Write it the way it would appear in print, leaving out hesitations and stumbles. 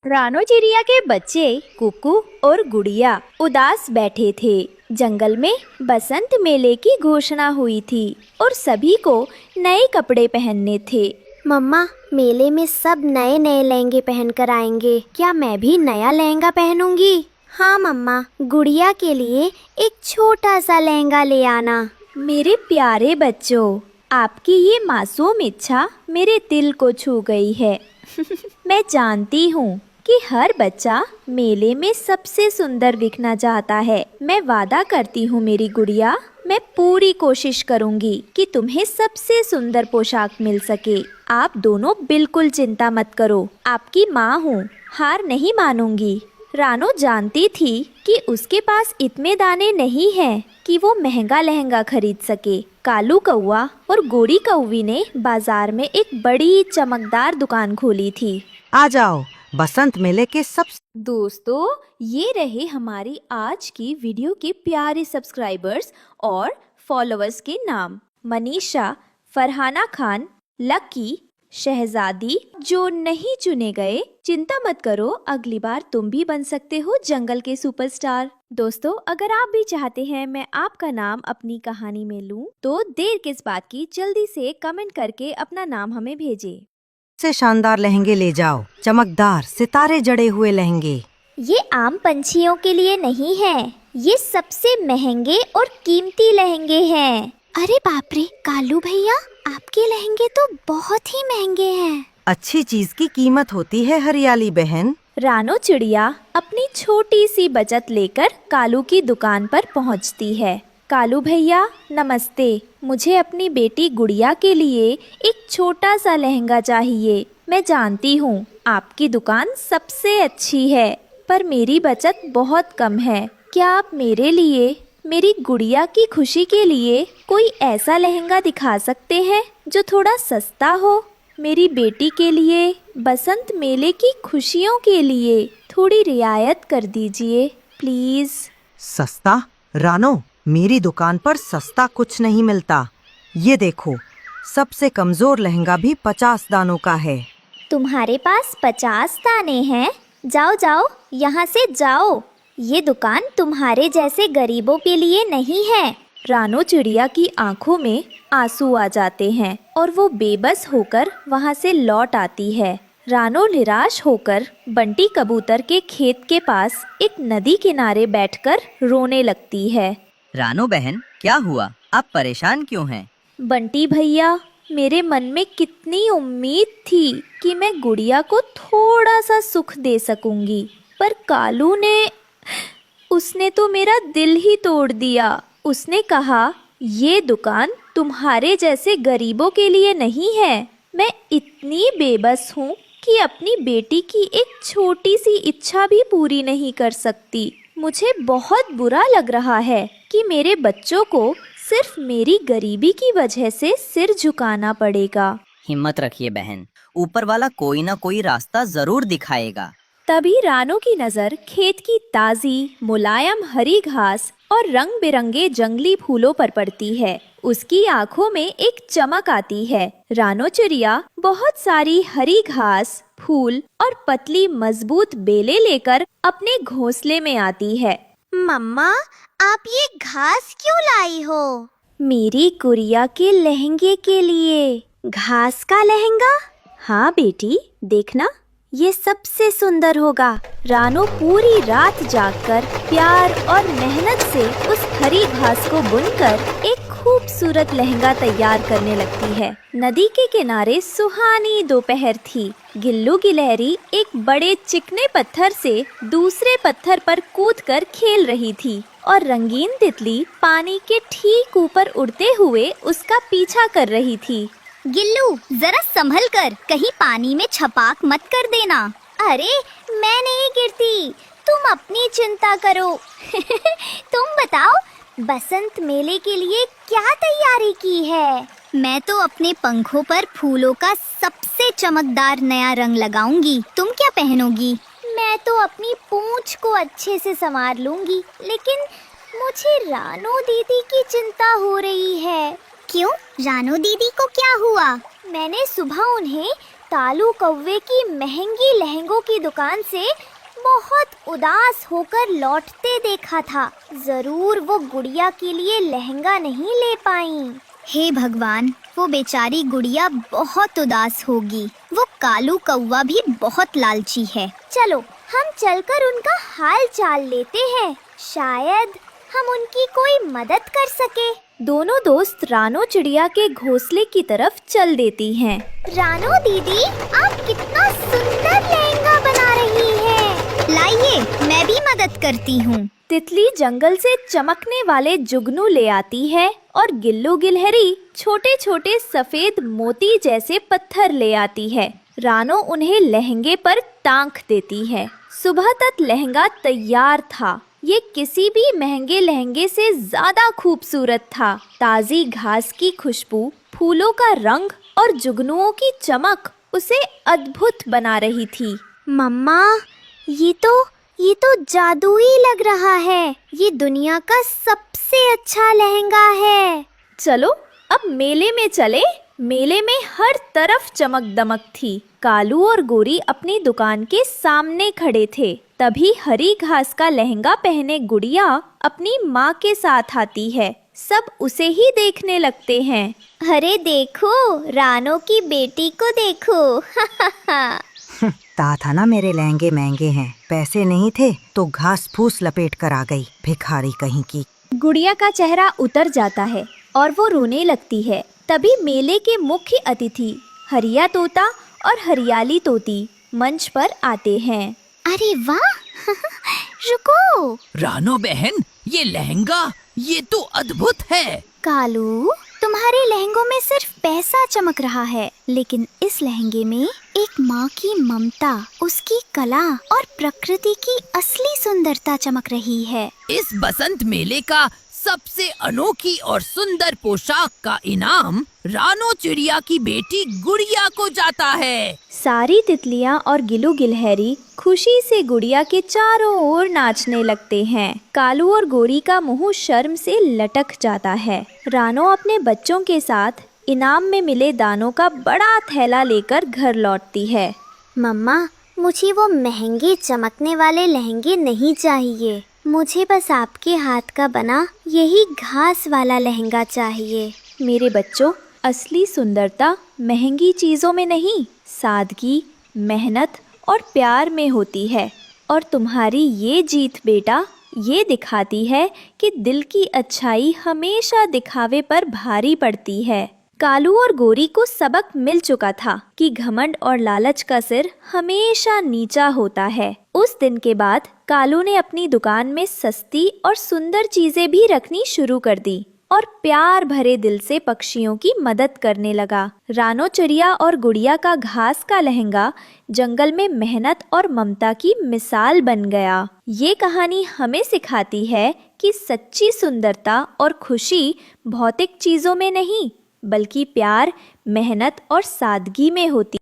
रानो चिड़िया के बच्चे कुकू और गुड़िया उदास बैठे थे। जंगल में बसंत मेले की घोषणा हुई थी और सभी को नए कपड़े पहनने थे। मम्मा, मेले में सब नए नए लहंगे पहन कर आएंगे। क्या मैं भी नया लहंगा पहनूंगी? हाँ मम्मा, गुड़िया के लिए एक छोटा सा लहंगा ले आना। मेरे प्यारे बच्चों, आपकी ये मासूम इच्छा मेरे दिल को छू गई है। मैं जानती हूँ कि हर बच्चा मेले में सबसे सुंदर दिखना चाहता है। मैं वादा करती हूँ मेरी गुड़िया, मैं पूरी कोशिश करूँगी कि तुम्हें सबसे सुंदर पोशाक मिल सके। आप दोनों बिल्कुल चिंता मत करो, आपकी माँ हूँ, हार नहीं मानूंगी। रानो जानती थी कि उसके पास इतने दाने नहीं हैं कि वो महंगा लहंगा खरीद सके। कालू कौवा और गोरी कौवी ने बाजार में एक बड़ी चमकदार दुकान खोली थी। आ जाओ, बसंत मेले के सब। दोस्तों, ये रहे हमारी आज की वीडियो के प्यारे सब्सक्राइबर्स और फॉलोअर्स के नाम। मनीषा, फरहाना खान, लकी, शहजादी। जो नहीं चुने गए, चिंता मत करो, अगली बार तुम भी बन सकते हो जंगल के सुपरस्टार। दोस्तों, अगर आप भी चाहते हैं मैं आपका नाम अपनी कहानी में लूं, तो देर किस बात की, जल्दी से कमेंट करके अपना नाम हमें भेजें। से शानदार लहंगे ले जाओ, चमकदार सितारे जड़े हुए लहंगे। ये आम पंछियों के लिए नहीं है, ये सबसे महंगे और कीमती लहंगे हैं। अरे बाप रे कालू भैया, आपके लहंगे तो बहुत ही महंगे हैं। अच्छी चीज की कीमत होती है हरियाली बहन। रानो चिड़िया अपनी छोटी सी बचत लेकर कालू की दुकान पर पहुंचती है। कालू भैया नमस्ते, मुझे अपनी बेटी गुड़िया के लिए एक छोटा सा लहंगा चाहिए। मैं जानती हूँ आपकी दुकान सबसे अच्छी है, पर मेरी बचत बहुत कम है। क्या आप मेरे लिए, मेरी गुड़िया की खुशी के लिए कोई ऐसा लहंगा दिखा सकते हैं जो थोड़ा सस्ता हो? मेरी बेटी के लिए, बसंत मेले की खुशियों के लिए थोड़ी रियायत कर दीजिए प्लीज। सस्ता? रानो, मेरी दुकान पर सस्ता कुछ नहीं मिलता। ये देखो, सबसे कमजोर लहंगा भी 50 दानों का है। तुम्हारे पास 50 दाने हैं? जाओ जाओ, यहाँ से जाओ। ये दुकान तुम्हारे जैसे गरीबों के लिए नहीं है। रानो चिड़िया की आंखों में आंसू आ जाते हैं और वो बेबस होकर वहाँ से लौट आती है। रानो निराश होकर बंटी कबूतर के खेत के पास एक नदी किनारे बैठकर रोने लगती है। रानो बहन, क्या हुआ? आप परेशान क्यों हैं? बंटी भैया, मेरे मन में कितनी उम्मीद थी कि मैं गुड़िया को थोड़ा सा सुख दे सकूंगी, पर कालू ने, उसने तो मेरा दिल ही तोड़ दिया। उसने कहा, ये दुकान तुम्हारे जैसे गरीबों के लिए नहीं है। मैं इतनी बेबस हूँ कि अपनी बेटी की एक छोटी सी इच्छा भी पूरी नहीं कर सकती। मुझे बहुत बुरा लग रहा है कि मेरे बच्चों को सिर्फ मेरी गरीबी की वजह से सिर झुकाना पड़ेगा। हिम्मत रखिए बहन, ऊपर वाला कोई ना कोई रास्ता जरूर दिखाएगा। तभी रानो की नजर खेत की ताजी मुलायम हरी घास और रंग बिरंगे जंगली फूलों पर पड़ती है। उसकी आंखों में एक चमक आती है। रानो चिड़िया बहुत सारी हरी घास, फूल और पतली मजबूत बेलें लेकर अपने घोंसले में आती है। मम्मा, आप ये घास क्यों लाई हो? मेरी गुड़िया के लहंगे के लिए। घास का लहंगा? हाँ बेटी, देखना, ये सबसे सुंदर होगा। रानो पूरी रात जागकर प्यार और मेहनत से उस हरी घास को बुनकर एक खूबसूरत लहंगा तैयार करने लगती है। नदी के किनारे सुहानी दोपहर थी। गिल्लू गिलहरी एक बड़े चिकने पत्थर से दूसरे पत्थर पर कूदकर खेल रही थी और रंगीन तितली पानी के ठीक ऊपर उड़ते हुए उसका पीछा कर रही थी। गिल्लू, जरा संभल कर, कहीं पानी में छपाक मत कर देना। अरे मैं नहीं गिरती, तुम अपनी चिंता करो। तुम बताओ, बसंत मेले के लिए क्या तैयारी की है? मैं तो अपने पंखों पर फूलों का सबसे चमकदार नया रंग लगाऊंगी। तुम क्या पहनोगी? मैं तो अपनी पूंछ को अच्छे से संवार लूंगी, लेकिन मुझे रानो दीदी की चिंता हो रही है। क्यों? रानो दीदी को क्या हुआ? मैंने सुबह उन्हें कालू कौवे की महंगी लहंगों की दुकान से बहुत उदास होकर लौटते देखा था। जरूर वो गुड़िया के लिए लहंगा नहीं ले पाई। हे भगवान, वो बेचारी गुड़िया बहुत उदास होगी। वो कालू कौवा भी बहुत लालची है। चलो हम चलकर उनका हाल चाल लेते हैं, शायद हम उनकी कोई मदद कर सके। दोनों दोस्त रानो चिड़िया के घोंसले की तरफ चल देती हैं। रानो दीदी, आप कितना सुंदर लहंगा बना रही हैं। लाइए, मैं भी मदद करती हूँ। तितली जंगल से चमकने वाले जुगनू ले आती है और गिल्लू गिलहरी छोटे छोटे सफेद मोती जैसे पत्थर ले आती है। रानो उन्हें लहंगे पर टांक देती है। सुबह तक लहंगा तैयार था। ये किसी भी महंगे लहंगे से ज्यादा खूबसूरत था। ताजी घास की खुशबू, फूलों का रंग और जुगनुओं की चमक उसे अद्भुत बना रही थी। मम्मा, ये तो जादू ही लग रहा है। ये दुनिया का सबसे अच्छा लहंगा है। चलो अब मेले में चले। मेले में हर तरफ चमक दमक थी। कालू और गोरी अपनी दुकान के सामने खड़े थे। तभी हरी घास का लहंगा पहने गुड़िया अपनी माँ के साथ आती है। सब उसे ही देखने लगते हैं। अरे देखो, रानो की बेटी को देखो। कहा था ना मेरे लहंगे महंगे हैं। पैसे नहीं थे तो घास फूस लपेट कर आ गई, भिखारी कहीं की। गुड़िया का चेहरा उतर जाता है और वो रोने लगती है। तभी मेले के मुख्य अतिथि हरिया तोता और हरियाली तोती मंच पर आते हैं। अरे वाह, रुको। रानो बहन, ये लहंगा, ये तो अद्भुत है। कालू, तुम्हारे लहंगों में सिर्फ पैसा चमक रहा है, लेकिन इस लहंगे में एक माँ की ममता, उसकी कला और प्रकृति की असली सुंदरता चमक रही है। इस बसंत मेले का सबसे अनोखी और सुंदर पोशाक का इनाम रानो चिड़िया की बेटी गुड़िया को जाता है। सारी तितलियां और गिलू गिलहरी खुशी से गुड़िया के चारों ओर नाचने लगते हैं। कालू और गोरी का मुंह शर्म से लटक जाता है। रानो अपने बच्चों के साथ इनाम में मिले दानों का बड़ा थैला लेकर घर लौटती है। मम्मा, मुझे वो महंगे चमकने वाले लहंगे नहीं चाहिए। मुझे बस आपके हाथ का बना यही घास वाला लहंगा चाहिए। मेरे बच्चों, असली सुंदरता महंगी चीज़ों में नहीं, सादगी, मेहनत और प्यार में होती है। और तुम्हारी ये जीत बेटा, ये दिखाती है कि दिल की अच्छाई हमेशा दिखावे पर भारी पड़ती है। कालू और गोरी को सबक मिल चुका था कि घमंड और लालच का सिर हमेशा नीचा होता है। उस दिन के बाद कालू ने अपनी दुकान में सस्ती और सुंदर चीजें भी रखनी शुरू कर दी और प्यार भरे दिल से पक्षियों की मदद करने लगा। रानो चिड़िया और गुड़िया का घास का लहंगा जंगल में मेहनत और ममता की मिसाल बन गया। ये कहानी हमें सिखाती है कि सच्ची सुंदरता और खुशी भौतिक चीजों में नहीं, बल्कि प्यार, मेहनत और सादगी में होती